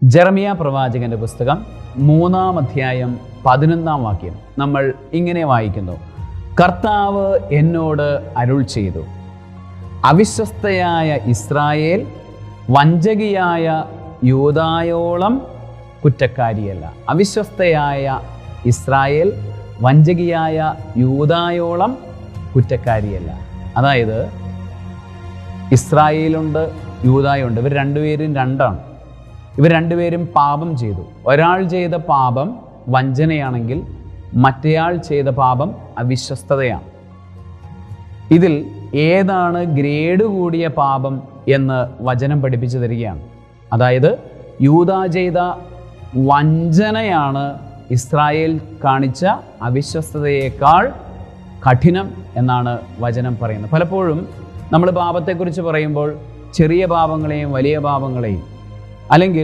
ജെറമിയ പ്രവാചകന്റെ പുസ്തകം 3-ാം അധ്യായം 11-ാം വാക്യം നമ്മൾ ഇങ്ങനെ വായിക്കുന്നു. കർത്താവ് എന്നോട് അരുൾ ചെയ്തു, അവിശ്വസ്തയായ ഇസ്രായേൽ വഞ്ചകിയായ യൂദായോളം കുറ്റക്കാരിയല്ല. അവിശ്വസ്തയായ ഇസ്രായേൽ വഞ്ചകിയായ യൂദായോളം കുറ്റക്കാരിയല്ല. അതായത് ഇസ്രായേലുണ്ട്, യൂദായുണ്ട്. ഇവർ രണ്ടുപേരും രണ്ടാണ്. ഇവർ രണ്ടുപേരും പാപം ചെയ്തു. ഒരാൾ ചെയ്ത പാപം വഞ്ചനയാണെങ്കിൽ മറ്റേയാൾ ചെയ്ത പാപം അവിശ്വസ്തതയാണ്. ഇതിൽ ഏതാണ് ഗ്രേഡ് കൂടിയ പാപം എന്ന് വചനം പഠിപ്പിച്ചു തരികയാണ്. അതായത് യൂദാ ചെയ്ത വഞ്ചനയാണ് ഇസ്രായേൽ കാണിച്ച അവിശ്വസ്തതയേക്കാൾ കഠിനം എന്നാണ് വചനം പറയുന്നത്. പലപ്പോഴും നമ്മൾ പാപത്തെക്കുറിച്ച് പറയുമ്പോൾ ചെറിയ പാപങ്ങളെയും വലിയ പാപങ്ങളെയും അല്ലെങ്കിൽ